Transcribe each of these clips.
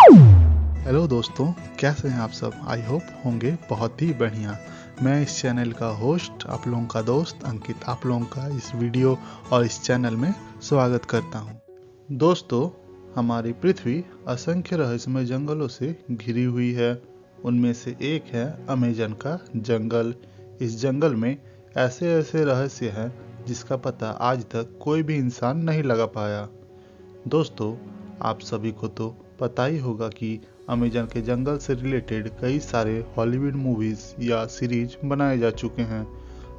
Hello दोस्तों, कैसे हैं आप सब। आई होप होंगे बहुत ही बढ़िया। मैं इस चैनल का होस्ट, आप लोगों का दोस्त अंकित, आप लोगों का इस वीडियो और इस चैनल में स्वागत करता हूं। दोस्तों, हमारी पृथ्वी असंख्य रहस्यमय जंगलों से घिरी हुई है। उनमें से एक है अमेजन का जंगल। इस जंगल में ऐसे ऐसे रहस्य हैं जिसका पता आज तक कोई भी इंसान नहीं लगा पाया। दोस्तों, आप सभी को तो पता ही होगा कि अमेजन के जंगल से रिलेटेड कई सारे हॉलीवुड मूवीज या सीरीज बनाए जा चुके हैं।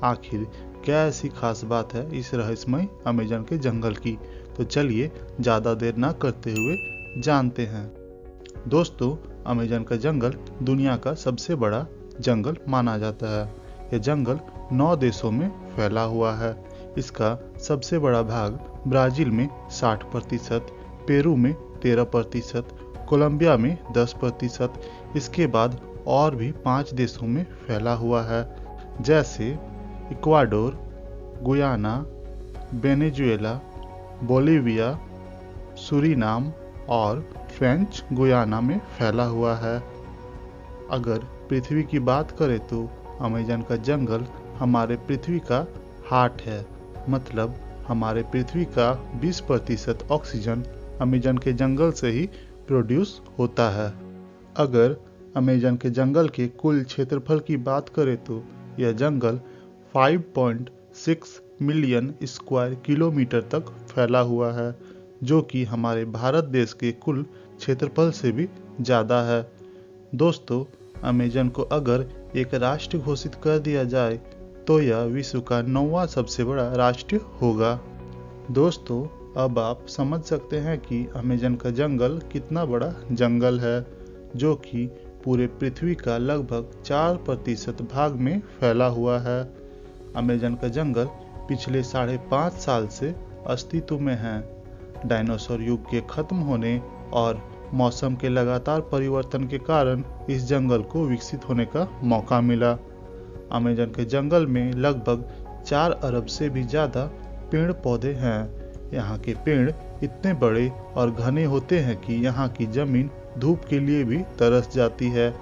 आखिर क्या ऐसी खास बात है इस रहस्यमय अमेजन के जंगल की, तो चलिए ज़्यादा देर ना करते हुए जानते हैं। दोस्तों, अमेजन का जंगल दुनिया का सबसे बड़ा जंगल माना जाता है। यह जंगल 9 देशों में फैला हुआ है। इसका सबसे बड़ा भाग ब्राज़ील में 60%, पेरू में 13%, कोलंबिया में 10%, इसके बाद और भी 5 देशों में फैला हुआ है, जैसे Ecuador, Guyana, Venezuela, Bolivia, Suriname और फ्रेंच गुयाना में फैला हुआ है। अगर पृथ्वी की बात करें तो अमेजन का जंगल हमारे पृथ्वी का हार्ट है। मतलब हमारे पृथ्वी का 20% ऑक्सीजन अमेजन के जंगल से ही प्रोड्यूस होता है। अगर अमेजन के जंगल के कुल क्षेत्रफल की बात करें तो यह जंगल 5.6 मिलियन स्क्वायर किलोमीटर तक फैला हुआ है, जो कि हमारे भारत देश के कुल क्षेत्रफल से भी ज़्यादा है। दोस्तों, अमेजन को अगर एक राष्ट्र घोषित कर दिया जाए तो यह विश्व का 9वां सबसे बड़ा राष्ट्र होगा। दोस्तों, अब आप समझ सकते हैं कि अमेजन का जंगल कितना बड़ा जंगल है, जो कि पूरे पृथ्वी का लगभग 4% भाग में फैला हुआ है। अमेजन का जंगल पिछले 5.5 साल से अस्तित्व में है। डायनासोर युग के खत्म होने और मौसम के लगातार परिवर्तन के कारण इस जंगल को विकसित होने का मौका मिला। अमेजन के जंगल में लगभग 4 अरब से भी ज़्यादा पेड़ पौधे हैं। यहाँ के पेड़ इतने बड़े और घने होते हैं कि यहाँ की ज़मीन धूप के लिए भी तरस जाती है।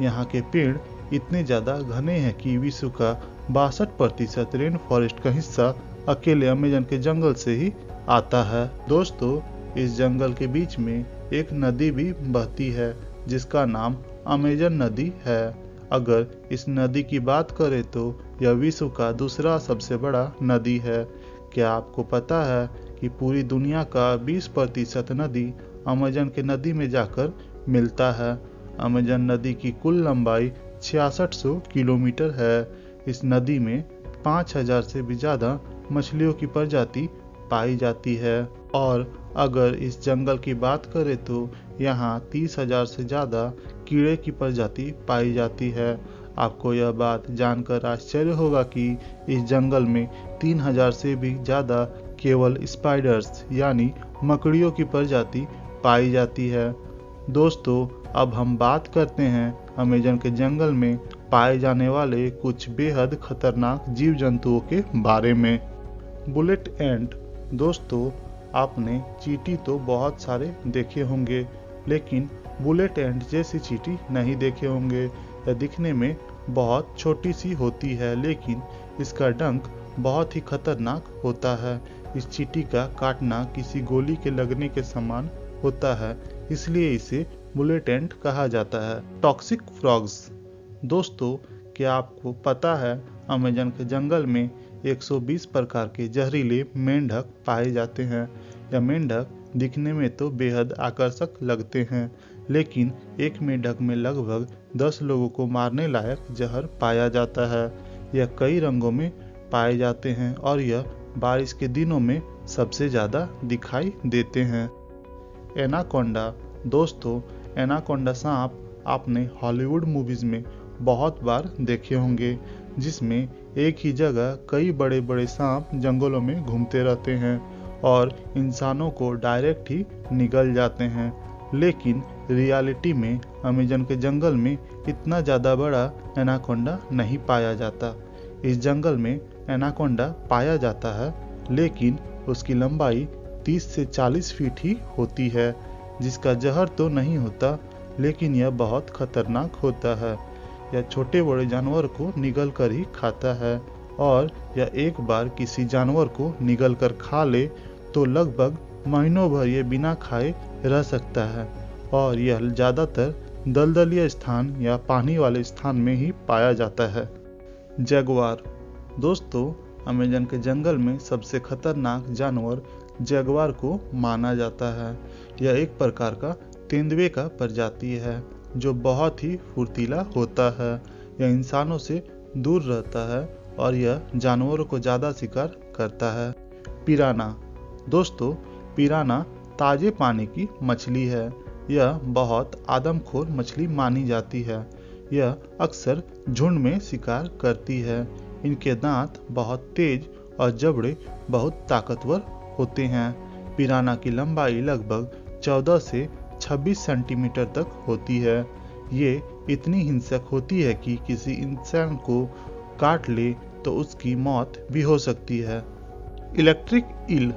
यहाँ के पेड़ इतने ज़्यादा घने हैं कि विश्व का 62% रेन फॉरेस्ट का हिस्सा अकेले अमेजन के जंगल से ही आता है। दोस्तों, इस जंगल के बीच में एक नदी भी बहती है जिसका नाम अमेजन नदी है। अगर इस नदी की बात करें तो यह विश्व का दूसरा सबसे बड़ा नदी है। क्या आपको पता है कि पूरी दुनिया का 20% नदी अमेजन के नदी में जाकर मिलता है। अमेजन नदी की कुल लंबाई 6600 किलोमीटर है। इस नदी में 5000 से भी ज़्यादा मछलियों की प्रजाति पाई जाती है। और अगर इस जंगल की बात करें तो यहाँ 30,000 से ज़्यादा कीड़े की प्रजाति पाई जाती है। आपको यह बात जानकर आश्चर्य होगा कि इस जंगल में 3000 से भी ज़्यादा केवल स्पाइडर्स यानी मकड़ियों की प्रजाति पाई जाती है। दोस्तों, अब हम बात करते हैं अमेजन के जंगल में पाए जाने वाले कुछ बेहद खतरनाक जीव जंतुओं के बारे में। बुलेट एंट। दोस्तों, आपने चींटी तो बहुत सारे देखे होंगे, लेकिन बुलेट एंट जैसी चींटी नहीं देखे होंगे। यह दिखने में बहुत छोटी सी होती है, लेकिन इसका डंक बहुत ही खतरनाक होता है। इस चींटी का काटना किसी गोली के लगने के समान होता है, इसलिए इसे बुलेट एंट कहा जाता है। Toxic frogs. दोस्तों, क्या आपको पता है अमेजन के जंगल में 120 प्रकार के जहरीले मेंढक पाए जाते हैं। यह मेंढक दिखने में तो बेहद आकर्षक लगते हैं, लेकिन एक मेंढक में लगभग 10 लोगों को मारने लायक जहर पाया जाता है। यह कई रंगों में पाए जाते हैं और यह बारिश के दिनों में सबसे ज़्यादा दिखाई देते हैं। एनाकोंडा। दोस्तों, एनाकोंडा सांप आपने हॉलीवुड मूवीज़ में बहुत बार देखे होंगे, जिसमें एक ही जगह कई बड़े बड़े सांप जंगलों में घूमते रहते हैं और इंसानों को डायरेक्ट ही निगल जाते हैं। लेकिन रियलिटी में अमेजन के जंगल में इतना ज़्यादा बड़ा एनाकोंडा नहीं पाया जाता। इस जंगल में एनाकोंडा पाया जाता है, लेकिन उसकी लंबाई 30 से 40 फीट ही होती है। जिसका जहर तो नहीं होता, लेकिन यह बहुत खतरनाक होता है। यह छोटे बड़े जानवर को निगल कर ही खाता है, और यह एक बार किसी जानवर को निगल कर खा ले तो लगभग महीनों भर ये बिना खाए रह सकता है, और यह ज़्यादातर दलदलीय स्थान या पानी वाले स्थान में ही पाया जाता है। जगुआर। दोस्तों, अमेज़न के जंगल में सबसे खतरनाक जानवर जगुआर को माना जाता है। यह एक प्रकार का तेंदुए का प्रजाति है जो बहुत ही फुर्तीला होता है। यह इंसानों से दूर रहता है और यह जानवरों को ज़्यादा शिकार करता है। पिराना। दोस्तों, पिराना ताजे पानी की मछली है। यह बहुत आदमखोर मछली मानी जाती है। यह अक्सर झुंड में शिकार करती है। इनके दांत बहुत तेज और जबड़े बहुत ताकतवर होते हैं। पिराना की लंबाई लगभग 14 से 26 सेंटीमीटर तक होती है। ये इतनी हिंसक होती है कि किसी इंसान को काट ले तो उसकी मौत भी हो सकती है। Electric eel.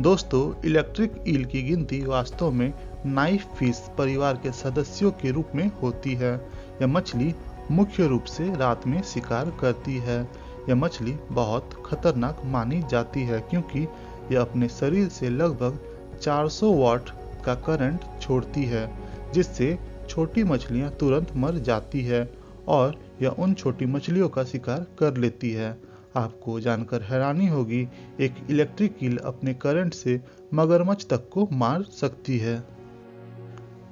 दोस्तों, इलेक्ट्रिक ईल की गिनती वास्तव में नाइफ फिश परिवार के सदस्यों के रूप में होती है। यह मछली मुख्य रूप से रात में शिकार करती है। यह मछली बहुत खतरनाक मानी जाती है क्योंकि यह अपने शरीर से लगभग 400 वाट का करंट छोड़ती है, जिससे छोटी मछलियां तुरंत मर जाती है और यह उन छोटी मछलियों का शिकार कर लेती है। आपको जानकर हैरानी होगी, एक इलेक्ट्रिक ईल अपने करंट से मगरमच्छ तक को मार सकती है।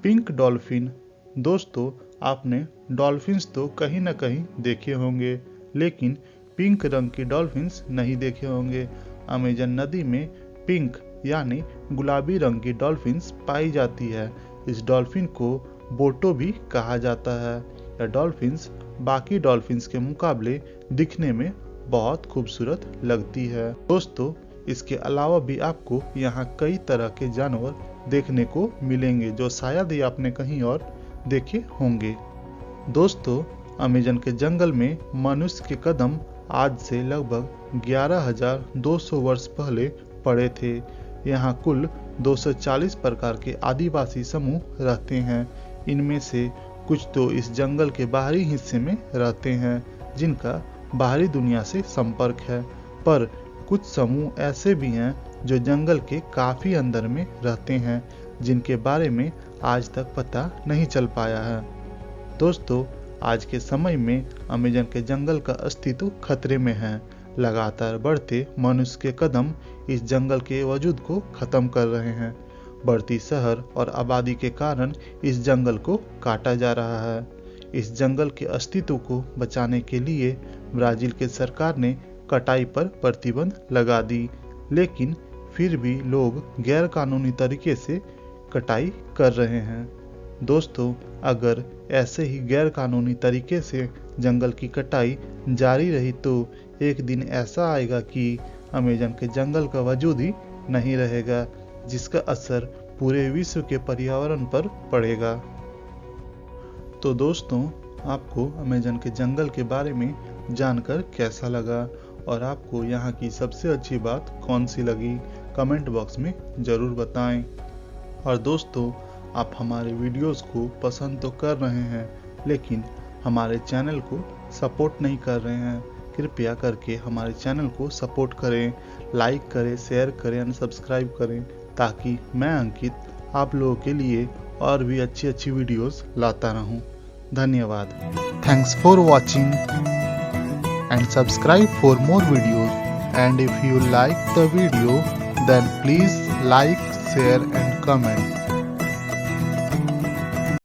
Pink dolphin. दोस्तों, आपने डॉल्फिन्स तो कहीं न कहीं देखे होंगे, लेकिन पिंक रंग की डॉल्फिन्स नहीं देखे होंगे। अमेजन नदी में पिंक यानी गुलाबी रंग की डॉल्फिन्स पाई जाती है। इस डॉल्फिन को बोटो भी कहा जाता है। यह डॉल्फिन्स बाकी डॉल्फिन्स के मुकाबले दिखने में बहुत खूबसूरत लगती है। दोस्तों, इसके अलावा भी आपको यहाँ कई तरह के जानवर देखने को मिलेंगे जो शायद ही आपने कहीं और देखे होंगे। दोस्तों, अमेजन के जंगल में मनुष्य के कदम आज से लगभग 11,200 वर्ष पहले पड़े थे। यहाँ कुल 240 प्रकार के आदिवासी समूह रहते हैं। इनमें से कुछ तो इस जंगल के बाहरी हिस्से में रहते हैं जिनका बाहरी दुनिया से संपर्क है, पर कुछ समूह ऐसे भी हैं जो जंगल के काफी अंदर में रहते हैं जिनके बारे में आज तक पता नहीं चल पाया है। दोस्तों, आज के समय में अमेजन के जंगल का अस्तित्व खतरे में है। लगातार बढ़ते मनुष्य के कदम इस जंगल के वजूद को खत्म कर रहे हैं। बढ़ती शहर और आबादी के कारण इस जंगल को काटा जा रहा है। इस जंगल के अस्तित्व को बचाने के लिए ब्राजील के सरकार ने कटाई पर प्रतिबंध लगा दी, लेकिन फिर भी लोग गैर कानूनी तरीके से कटाई कर रहे हैं। दोस्तों, अगर ऐसे ही गैर कानूनी तरीके से जंगल की कटाई जारी रही तो एक दिन ऐसा आएगा कि अमेजन के जंगल का वजूद ही नहीं रहेगा, जिसका असर पूरे विश्व के पर्यावरण पर पड़ेगा। तो दोस्तों, आपको अमेजन के जंगल के बारे में जानकर कैसा लगा और आपको यहाँ की सबसे अच्छी बात कौन सी लगी, कमेंट बॉक्स में ज़रूर बताएं। और दोस्तों, आप हमारे वीडियोस को पसंद तो कर रहे हैं लेकिन हमारे चैनल को सपोर्ट नहीं कर रहे हैं। कृपया करके हमारे चैनल को सपोर्ट करें, लाइक करें, शेयर करें और सब्सक्राइब करें, ताकि मैं अंकित आप लोगों के लिए और भी अच्छी अच्छी वीडियोस लाता रहूं। धन्यवाद। Thanks for watching and subscribe for more videos, and if you like the video then please like, share and comment.